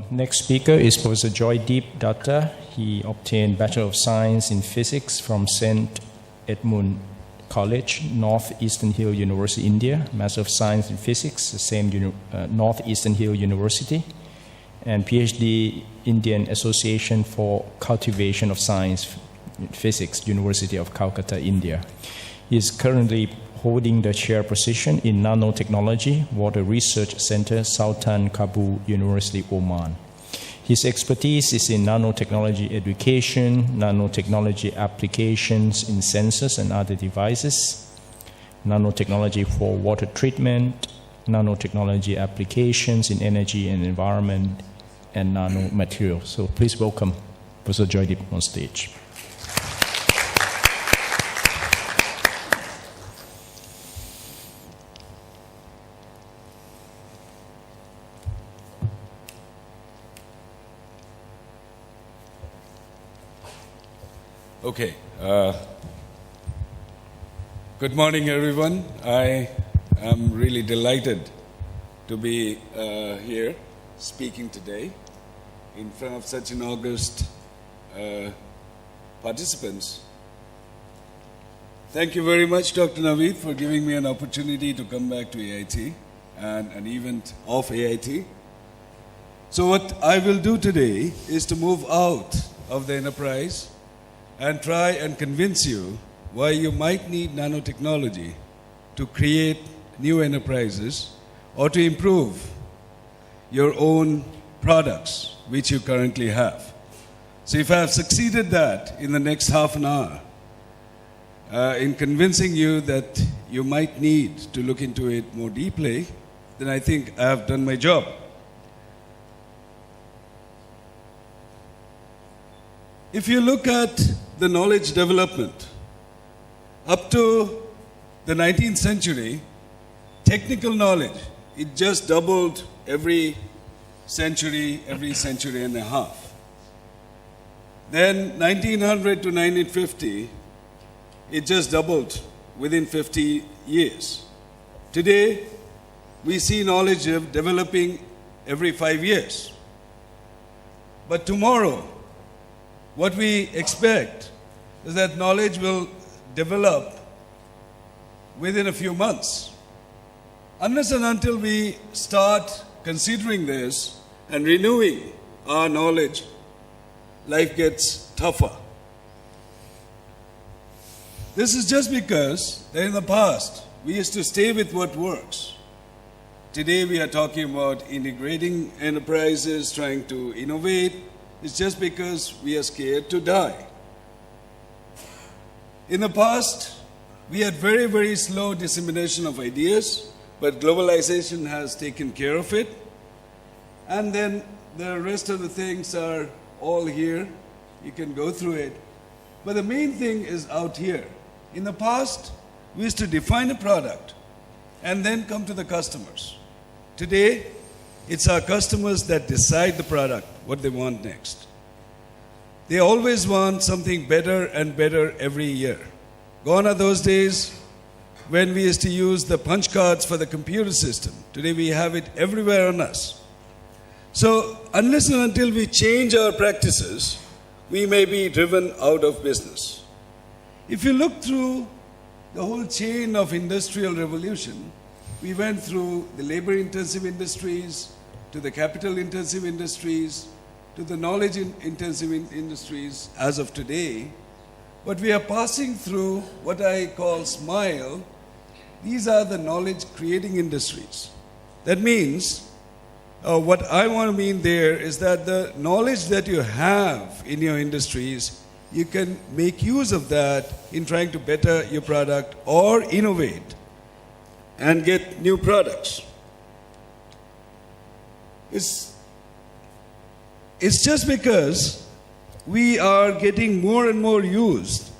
Next speaker is Professor Joydeep Datta. He obtained Bachelor of Science in Physics from St. Edmund College, Northeastern Hill University, India. Master of Science in Physics, the same Northeastern Hill University. And PhD, Indian Association for Cultivation of Science in Physics, University of Calcutta, India. He is currently holding the chair position in Nanotechnology, Water Research Center, Sultan Kabul University, Oman. His expertise is in nanotechnology education, nanotechnology applications in sensors and other devices, nanotechnology for water treatment, nanotechnology applications in energy and environment, and nanomaterials. So please welcome Professor Joydeep on stage. Okay. Good morning, everyone. I am really delighted to be here speaking today in front of such an august participants. Thank you very much, Dr. Naveed, for giving me an opportunity to come back to AIT and an event of AIT. So what I will do today is to move out of the enterprise and try and convince you why you might need nanotechnology to create new enterprises or to improve your own products which you currently have. So if I have succeeded that in the next half an hour, in convincing you that you might need to look into it more deeply, then I think I have done my job. If you look at the knowledge development, up to the 19th century, technical knowledge, it just doubled every century and a half. Then 1900 to 1950, it just doubled within 50 years. Today, we see knowledge developing every 5 years. But tomorrow, what we expect is that knowledge will develop within a few months. Unless and until we start considering this and renewing our knowledge, life gets tougher. This is just because that in the past, we used to stay with what works. Today we are talking about integrating enterprises, trying to innovate. It's just because we are scared to die. In the past, we had very, very slow dissemination of ideas, but globalization has taken care of it. And then the rest of the things are all here. You can go through it. But the main thing is out here. In the past, we used to define a product and then come to the customers. Today, it's our customers that decide the product, what they want next. They always want something better and better every year. Gone are those days when we used to use the punch cards for the computer system. Today we have it everywhere on us. So unless and until we change our practices, we may be driven out of business. If you look through the whole chain of industrial revolution, we went through the labor-intensive industries, to the capital-intensive industries, to the knowledge-intensive industries as of today. But we are passing through what I call SMILE. These are the knowledge-creating industries. That means, what I want to mean there is that the knowledge that you have in your industries, you can make use of that in trying to better your product or innovate and get new products. It's just because we are getting more and more used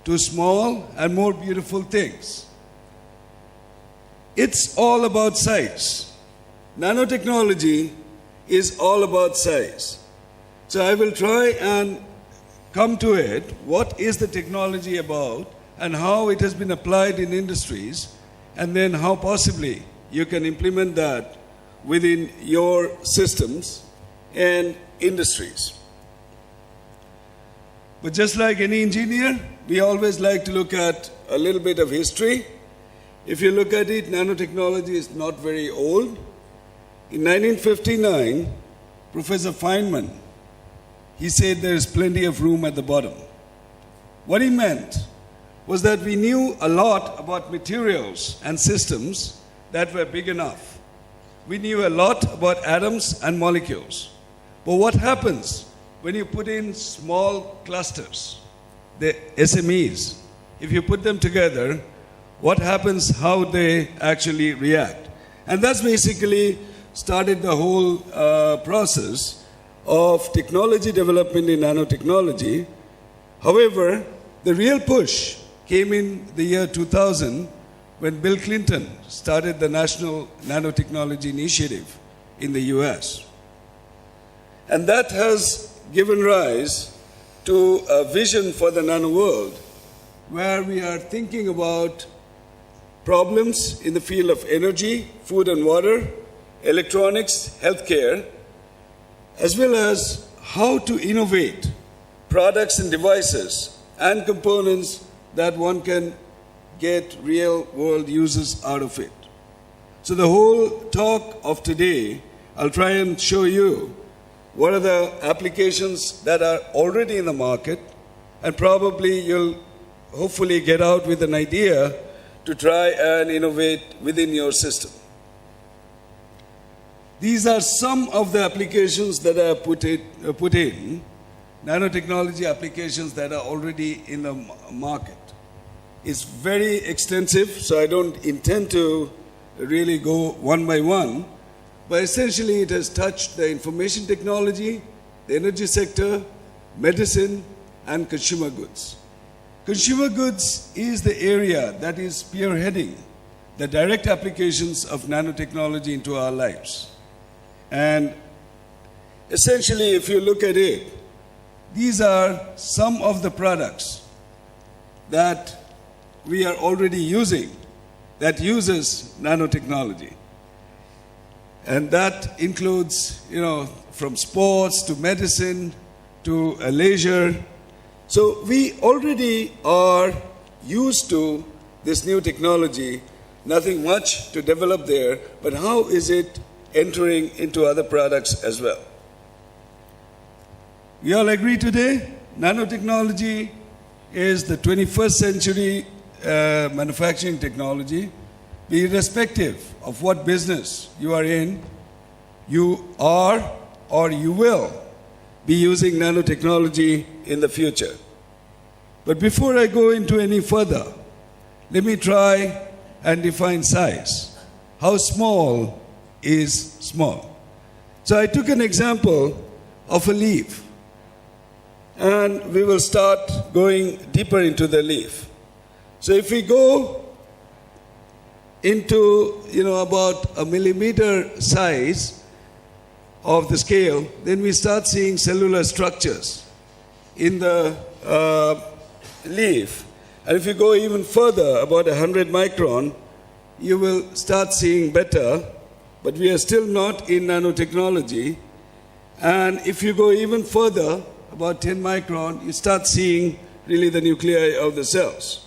to small and more beautiful things. It's all about size. Nanotechnology is all about size. So I will try and come to it. What is the technology about and how it has been applied in industries, and then how possibly you can implement that within your systems and industries. But just like any engineer, we always like to look at a little bit of history. If you look at it, nanotechnology is not very old. In 1959, Professor Feynman, he said there is plenty of room at the bottom. What he meant was that we knew a lot about materials and systems that were big enough. We knew a lot about atoms and molecules. But what happens when you put in small clusters, the SMEs? If you put them together, what happens, how they actually react? And that's basically started the whole process of technology development in nanotechnology. However, the real push came in the year 2000 when Bill Clinton started the National Nanotechnology Initiative in the US. And that has given rise to a vision for the nano world where we are thinking about problems in the field of energy, food and water, electronics, healthcare, as well as how to innovate products and devices and components that one can get real world uses out of it. So the whole talk of today, I'll try and show you what are the applications that are already in the market, and probably you'll hopefully get out with an idea to try and innovate within your system. These are some of the applications that I put in, nanotechnology applications that are already in the market. It's very extensive, so I don't intend to really go one by one, but essentially it has touched the information technology, the energy sector, medicine, and consumer goods. Consumer goods is the area that is spearheading the direct applications of nanotechnology into our lives. And essentially, if you look at it, these are some of the products that we are already using that uses nanotechnology. And that includes, from sports to medicine to leisure. So we already are used to this new technology, nothing much to develop there, but how is it entering into other products as well? We all agree today, nanotechnology is the 21st century manufacturing technology. Irrespective of what business you are in, you are or you will be using nanotechnology in the future. But before I go into any further, let me try and define size. How small is small? So I took an example of a leaf, and we will start going deeper into the leaf. So if we go into about a millimeter size of the scale, then we start seeing cellular structures in the leaf. And if you go even further, about 100 micron, you will start seeing better, but we are still not in nanotechnology. And if you go even further, about 10 micron, you start seeing really the nuclei of the cells.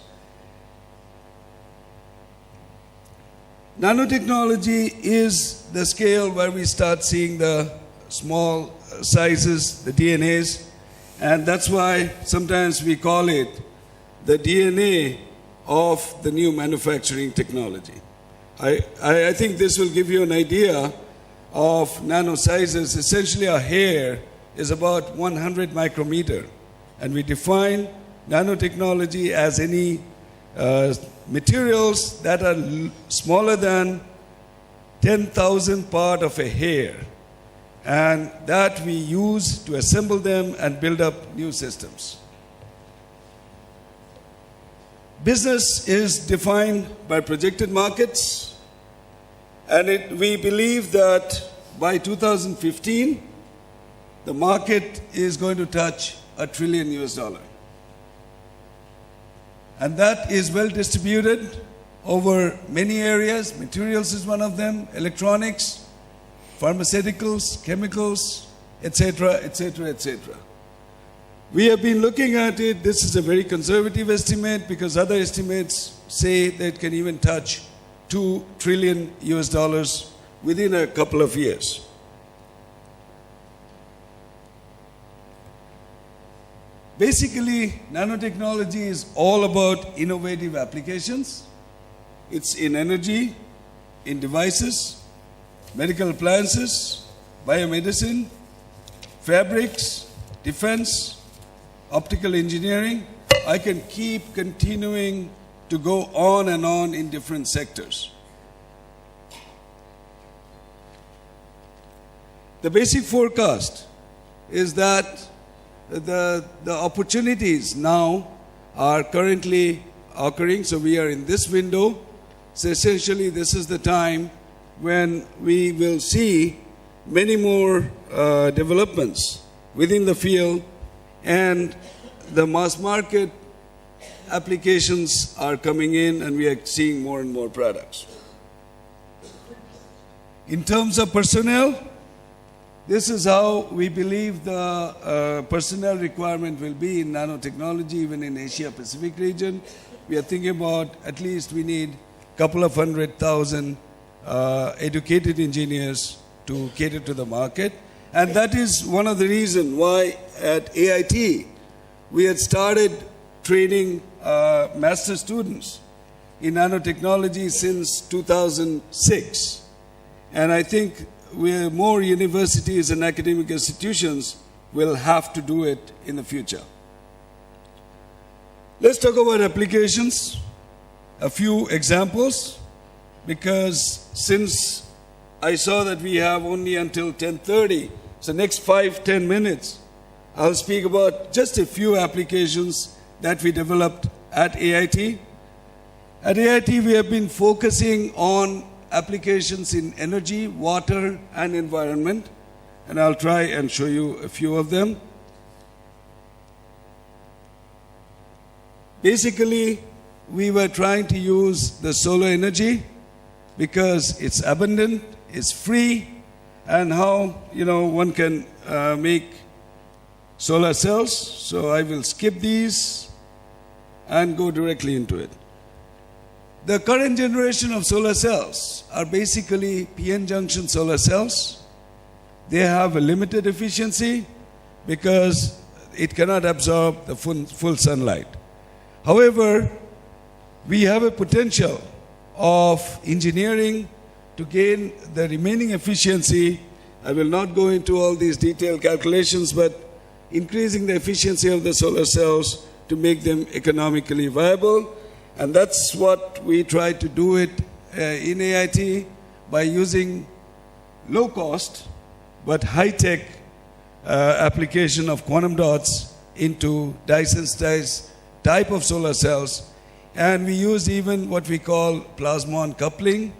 Nanotechnology is the scale where we start seeing the small sizes, the DNAs, and that's why sometimes we call it the DNA of the new manufacturing technology. I think this will give you an idea of nano sizes. Essentially, a hair is about 100 micrometer, and we define nanotechnology as any materials that are smaller than 10,000 part of a hair, and that we use to assemble them and build up new systems. Business is defined by projected markets, and we believe that by 2015, the market is going to touch $1 trillion. And that is well distributed over many areas. Materials is one of them, electronics, pharmaceuticals, chemicals, etc., etc., etc. We have been looking at it. This is a very conservative estimate because other estimates say that it can even touch $2 trillion within a couple of years. Basically, nanotechnology is all about innovative applications. It's in energy, in devices, medical appliances, biomedicine, fabrics, defense, optical engineering. I can keep continuing to go on and on in different sectors. The basic forecast is that the opportunities now are currently occurring. So we are in this window. So essentially, this is the time when we will see many more developments within the field, and the mass market applications are coming in, and we are seeing more and more products. In terms of personnel, this is how we believe the personnel requirement will be in nanotechnology, even in Asia Pacific region. We are thinking about at least we need a couple of 100,000 educated engineers to cater to the market. And that is one of the reasons why at AIT we had started training master students in nanotechnology since 2006. And I think more universities and academic institutions will have to do it in the future. Let's talk about applications. A few examples, because since I saw that we have only until 10:30, so next 5-10 minutes, I'll speak about just a few applications that we developed at AIT. At AIT, we have been focusing on applications in energy, water, and environment, and I'll try and show you a few of them. Basically, we were trying to use the solar energy because it's abundant, it's free, and how one can make solar cells. So I will skip these and go directly into it. The current generation of solar cells are basically PN junction solar cells. They have a limited efficiency because it cannot absorb the full sunlight. However, we have a potential of engineering to gain the remaining efficiency. I will not go into all these detailed calculations, but increasing the efficiency of the solar cells to make them economically viable. And that's what we try to do it in AIT by using low cost but high-tech application of quantum dots into dye-sensitized type of solar cells. And we use even what we call plasmon coupling.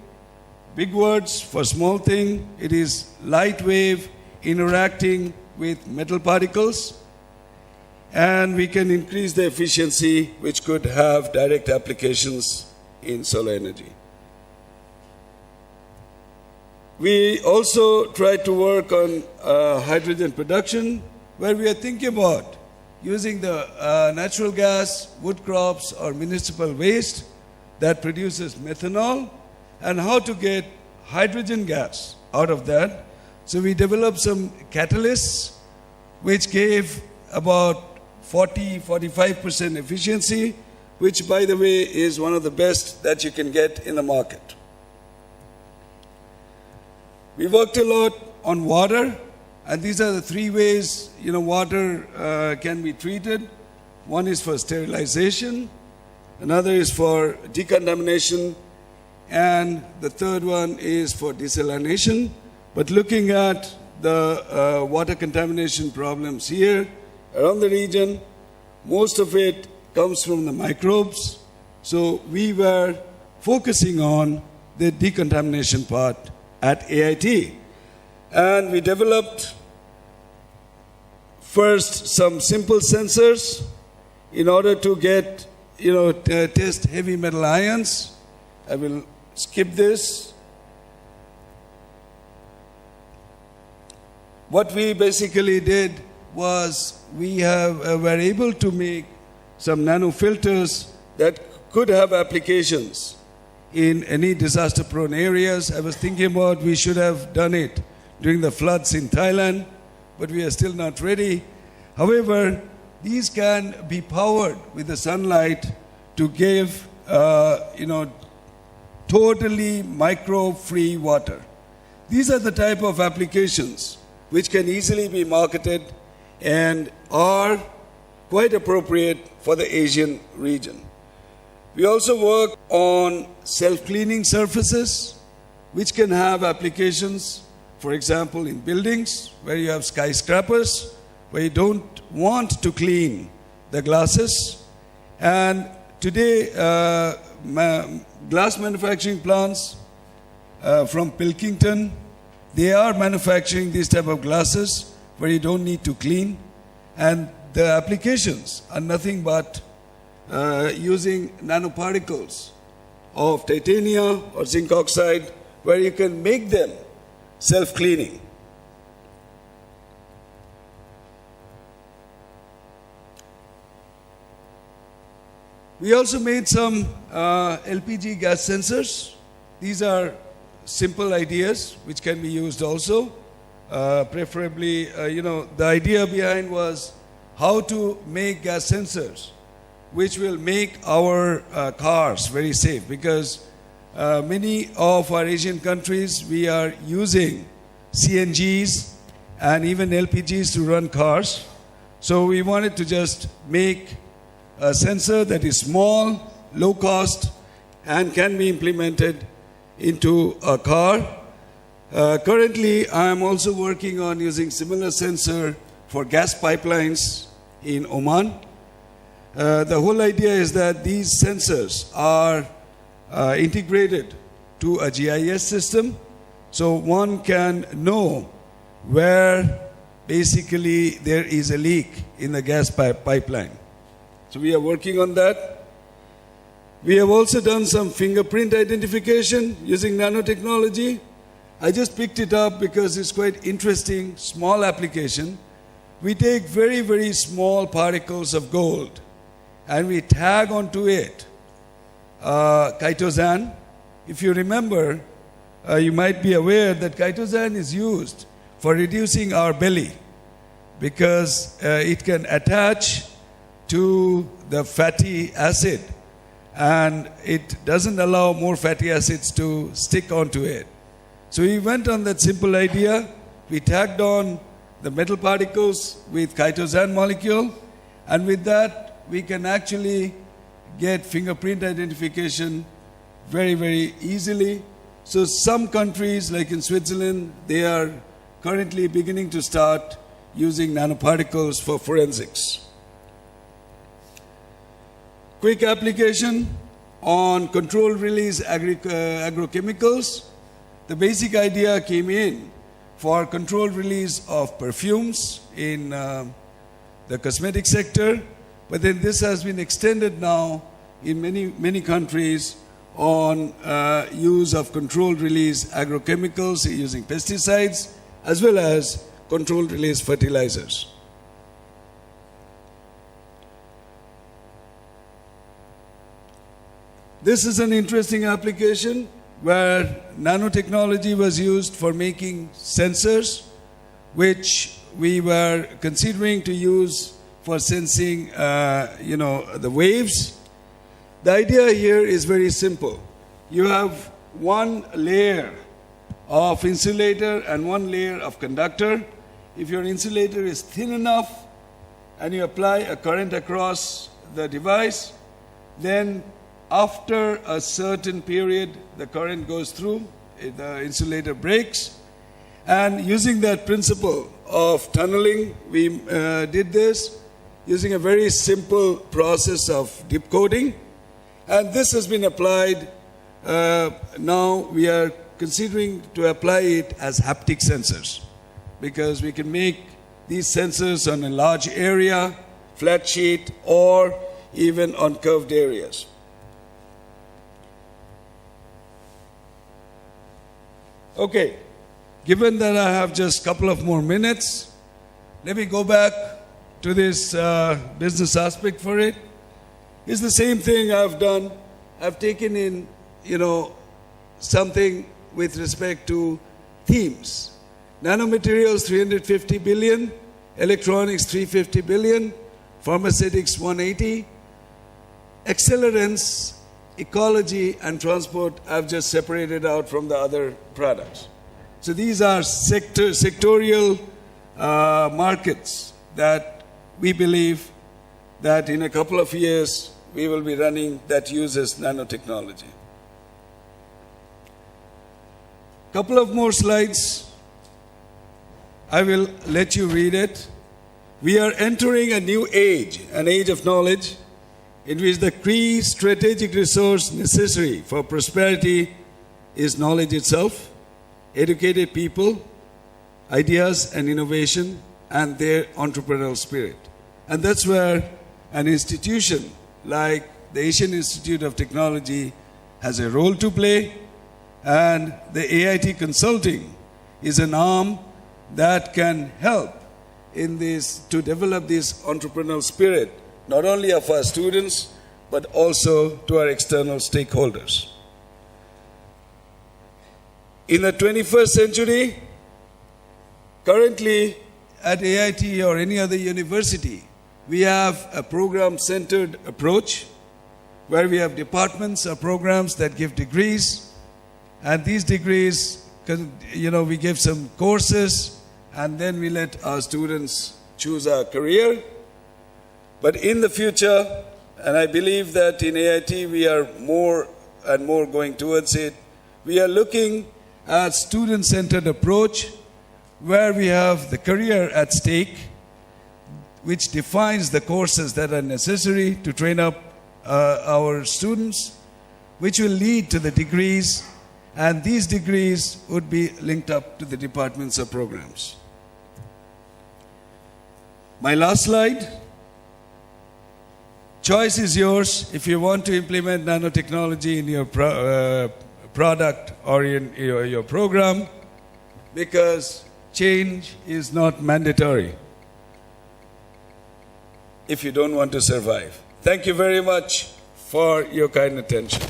Big words for small thing. It is light wave interacting with metal particles. And we can increase the efficiency, which could have direct applications in solar energy. We also try to work on hydrogen production, where we are thinking about using the natural gas, wood crops, or municipal waste that produces methanol, and how to get hydrogen gas out of that. So we developed some catalysts which gave about 40-45% efficiency, which, by the way, is one of the best that you can get in the market. We worked a lot on water, and these are the three ways water can be treated. One is for sterilization, another is for decontamination, and the third one is for desalination. But looking at the water contamination problems here around the region, most of it comes from the microbes. So we were focusing on the decontamination part at AIT. And we developed first some simple sensors in order to get, test heavy metal ions. I will skip this. what we basically did was we were able to make some nanofilters that could have applications in any disaster-prone areas. I was thinking about we should have done it during the floods in Thailand, but we are still not ready. However, these can be powered with the sunlight to give, totally micro-free water. These are the type of applications which can easily be marketed and are quite appropriate for the Asian region. We also work on self-cleaning surfaces, which can have applications, for example, in buildings where you have skyscrapers, where you don't want to clean the glasses. And today, glass manufacturing plants from Pilkington, they are manufacturing these type of glasses where you don't need to clean. And the applications are nothing but using nanoparticles of titanium or zinc oxide, where you can make them self-cleaning. We also made some LPG gas sensors. These are simple ideas which can be used also. Preferably, the idea behind was how to make gas sensors which will make our cars very safe, because many of our Asian countries, we are using CNGs and even LPGs to run cars. So we wanted to just make a sensor that is small, low cost, and can be implemented into a car. Currently, I am also working on using similar sensor for gas pipelines in Oman. The whole idea is that these sensors are integrated to a GIS system, so one can know where basically there is a leak in the gas pipeline. So we are working on that. We have also done some fingerprint identification using nanotechnology. I just picked it up because it's quite interesting, small application. We take very, very small particles of gold and we tag onto it chitosan. If you remember, you might be aware that chitosan is used for reducing our belly because it can attach to the fatty acid and it doesn't allow more fatty acids to stick onto it. So we went on that simple idea. We tagged on the metal particles with chitosan molecule, and with that we can actually get fingerprint identification very, very easily. So some countries, like in Switzerland, they are currently beginning to start using nanoparticles for forensics. Quick application on controlled release agrochemicals. The basic idea came in for controlled release of perfumes in the cosmetic sector, but then this has been extended now in many countries on use of controlled release agrochemicals using pesticides as well as controlled release fertilizers. This is an interesting application where nanotechnology was used for making sensors, which we were considering to use for sensing, the waves. The idea here is very simple. You have one layer of insulator and one layer of conductor. If your insulator is thin enough and you apply a current across the device, then after a certain period, the current goes through, the insulator breaks. And using that principle of tunneling, we did this using a very simple process of dip coating. And this has been applied. Now we are considering to apply it as haptic sensors, because we can make these sensors on a large area, flat sheet, or even on curved areas. Okay, given that I have just a couple of more minutes, let me go back to this business aspect for it. It's the same thing I've done. I've taken in, something with respect to themes. Nanomaterials, 350 billion. Electronics, 350 billion. Pharmaceutics, 180. Accelerants, ecology, and transport, I've just separated out from the other products. So these are sectorial markets that we believe that in a couple of years we will be running that uses nanotechnology. Couple of more slides. I will let you read it. We are entering a new age, an age of knowledge, in which the key strategic resource necessary for prosperity is knowledge itself, educated people, ideas and innovation, and their entrepreneurial spirit. And that's where an institution like the Asian Institute of Technology has a role to play, and the AIT Consulting is an arm that can help in this, to develop this entrepreneurial spirit, not only of our students, but also to our external stakeholders. In the 21st century, currently at AIT or any other university, we have a program-centered approach where we have departments or programs that give degrees, and these degrees, we give some courses, and then we let our students choose our career. But in the future, and I believe that in AIT we are more and more going towards it, we are looking at student-centered approach where we have the career at stake, which defines the courses that are necessary to train up our students, which will lead to the degrees, and these degrees would be linked up to the departments or programs. My last slide. Choice is yours if you want to implement nanotechnology in your product or in your program, because change is not mandatory if you don't want to survive. Thank you very much for your kind attention.